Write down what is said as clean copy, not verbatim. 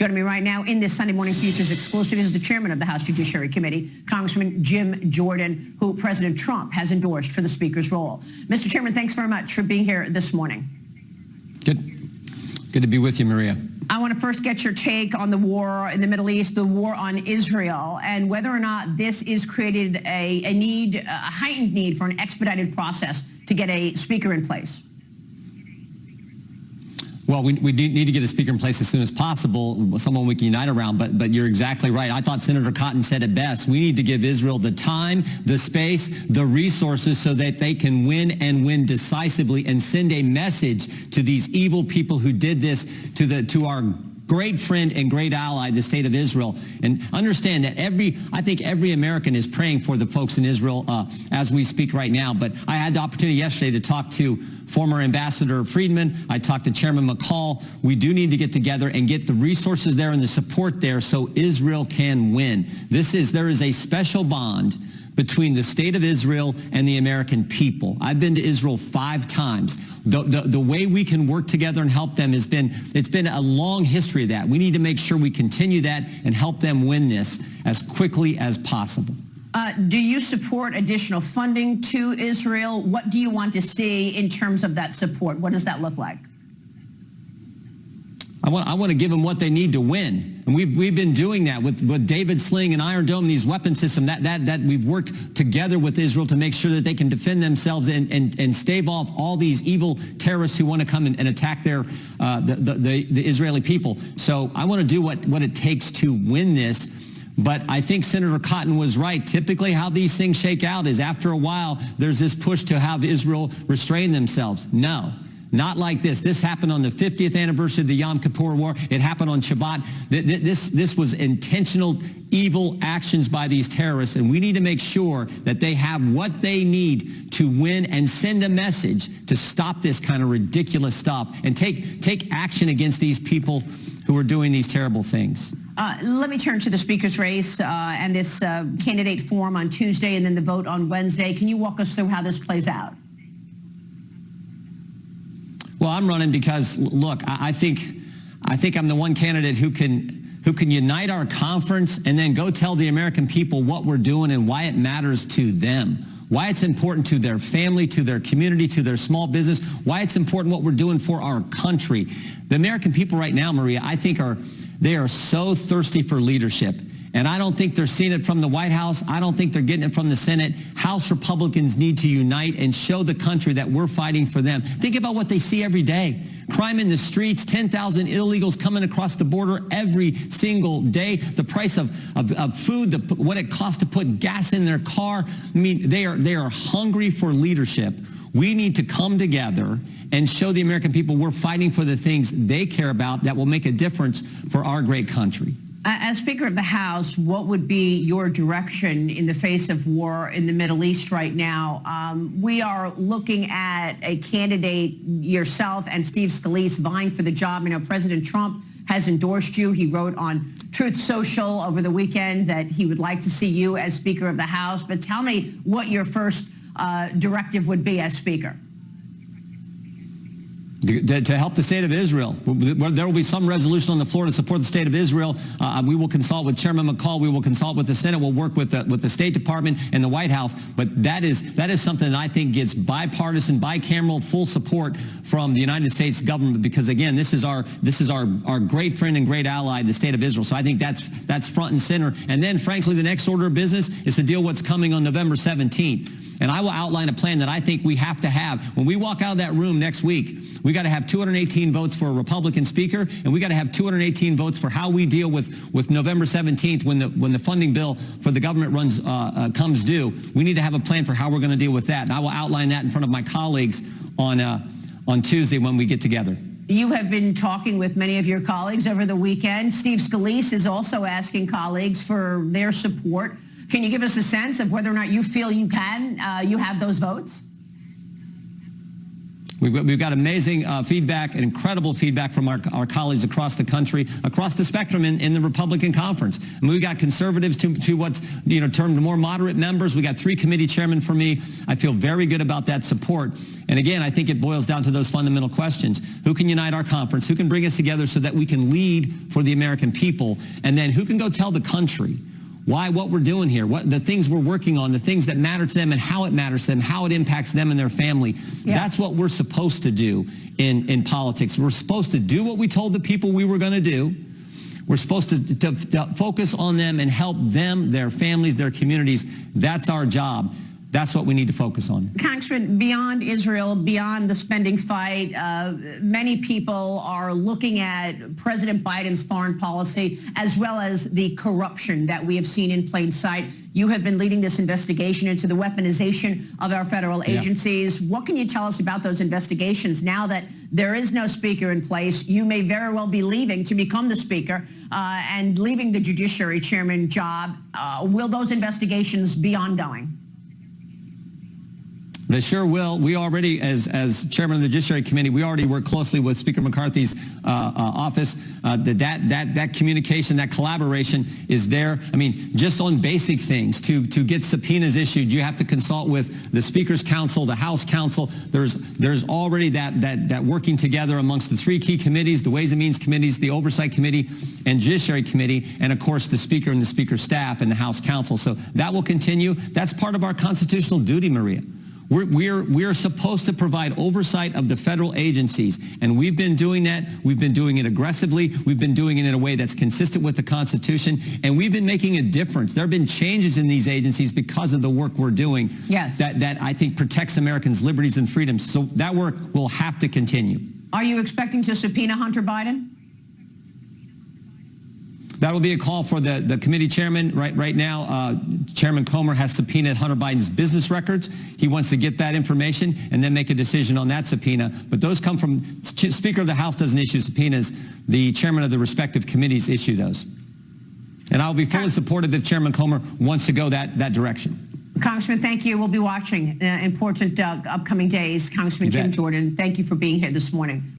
Joining me right now in this Sunday Morning Futures exclusive is the chairman of the House Judiciary Committee, Congressman Jim Jordan, who President Trump has endorsed for the Speaker's role. Mr. Chairman, thanks very much for being here this morning. Good to be with you, Maria. I want to first get your take on the war in the Middle East, the war on Israel, and whether or not this is created a heightened need for an expedited process to get a speaker in place. Well, we need to get a speaker in place as soon as possible, someone we can unite around, but you're exactly right. I thought Senator Cotton said it best. We need to give Israel the time, the space, the resources so that they can win and win decisively and send a message to these evil people who did this to our great friend and great ally, the state of Israel. And understand that I think every American is praying for the folks in Israel as we speak right now. But I had the opportunity yesterday to talk to former Ambassador Friedman. I talked to Chairman McCall. We do need to get together and get the resources there and the support there so Israel can win. There is a special bond between the state of Israel and the American people. I've been to Israel 5 times. The way we can work together and help them it's been a long history of that. We need to make sure we continue that and help them win this as quickly as possible. Do you support additional funding to Israel? What do you want to see in terms of that support? What does that look like? I want to give them what they need to win. And we've been doing that with David Sling and Iron Dome, these weapon systems, that we've worked together with Israel to make sure that they can defend themselves and stave off all these evil terrorists who want to come and attack the Israeli people. So I want to do what it takes to win this. But I think Senator Cotton was right. Typically how these things shake out is after a while, there's this push to have Israel restrain themselves. No. Not like this. This happened on the 50th anniversary of the Yom Kippur War. It happened on Shabbat. This was intentional evil actions by these terrorists, and we need to make sure that they have what they need to win and send a message to stop this kind of ridiculous stuff and take action against these people who are doing these terrible things. Let me turn to the Speaker's race and this candidate forum on Tuesday and then the vote on Wednesday. Can you walk us through how this plays out? Well, I'm running because, look, I think I'm the one candidate who can unite our conference and then go tell the American people what we're doing and why it matters to them, why it's important to their family, to their community, to their small business, why it's important what we're doing for our country. The American people right now, Maria, I think they are so thirsty for leadership. And I don't think they're seeing it from the White House. I don't think they're getting it from the Senate. House Republicans need to unite and show the country that we're fighting for them. Think about what they see every day. Crime in the streets, 10,000 illegals coming across the border every single day. The price of food, what it costs to put gas in their car. I mean, they are hungry for leadership. We need to come together and show the American people we're fighting for the things they care about that will make a difference for our great country. As Speaker of the House, what would be your direction in the face of war in the Middle East right now? We are looking at a candidate, yourself and Steve Scalise, vying for the job. You know, President Trump has endorsed you. He wrote on Truth Social over the weekend that he would like to see you as Speaker of the House. But tell me what your first directive would be as Speaker. To help the state of Israel. There will be some resolution on the floor to support the state of Israel. We will consult with Chairman McCall. We will consult with the Senate. We'll work with the State Department and the White House. But that is something that I think gets bipartisan, bicameral, full support from the United States government because, again, this is our great friend and great ally, the state of Israel. So I think that's front and center. And then, frankly, the next order of business is to deal with what's coming on November 17th. And I will outline a plan that I think we have to have. When we walk out of that room next week, we got to have 218 votes for a Republican speaker, and we got to have 218 votes for how we deal with November 17th when the funding bill for the government comes due. We need to have a plan for how we're going to deal with that. And I will outline that in front of my colleagues on Tuesday when we get together. You have been talking with many of your colleagues over the weekend. Steve Scalise is also asking colleagues for their support. Can you give us a sense of whether or not you feel you have those votes? We've got amazing feedback and incredible feedback from our colleagues across the country, across the spectrum in the Republican conference. I mean, we got conservatives to what's termed more moderate members. We got 3 committee chairmen for me. I feel very good about that support. And again, I think it boils down to those fundamental questions. Who can unite our conference? Who can bring us together so that we can lead for the American people? And then who can go tell the country what we're doing here, what the things we're working on, the things that matter to them and how it matters to them, how it impacts them and their family. Yeah. That's what we're supposed to do in politics. We're supposed to do what we told the people we were going to do. We're supposed to focus on them and help them, their families, their communities. That's our job. That's what we need to focus on. Congressman, beyond Israel, beyond the spending fight, many people are looking at President Biden's foreign policy as well as the corruption that we have seen in plain sight. You have been leading this investigation into the weaponization of our federal agencies. Yeah. What can you tell us about those investigations now that there is no speaker in place? You may very well be leaving to become the speaker and leaving the Judiciary Chairman job. Will those investigations be ongoing? They sure will. We already, as chairman of the Judiciary Committee, we already work closely with Speaker McCarthy's office. That communication, that collaboration is there. I mean, just on basic things, to get subpoenas issued, you have to consult with the Speaker's Council, the House Council. There's already that working together amongst the 3 key committees, the Ways and Means Committees, the Oversight Committee, and Judiciary Committee, and of course the Speaker and the Speaker's staff and the House Council. So that will continue. That's part of our constitutional duty, Maria. We're supposed to provide oversight of the federal agencies, and we've been doing that. We've been doing it aggressively. We've been doing it in a way that's consistent with the Constitution, and we've been making a difference. There have been changes in these agencies because of the work we're doing. Yes. That I think protects Americans' liberties and freedoms. So that work will have to continue. Are you expecting to subpoena Hunter Biden? That will be a call for the committee chairman. Right now, Chairman Comer has subpoenaed Hunter Biden's business records. He wants to get that information and then make a decision on that subpoena. But those come from, Speaker of the House doesn't issue subpoenas. The chairman of the respective committees issue those. And I'll be fully supportive if Chairman Comer wants to go that direction. Congressman, thank you. We'll be watching important upcoming days. Congressman Jim Jordan, thank you for being here this morning.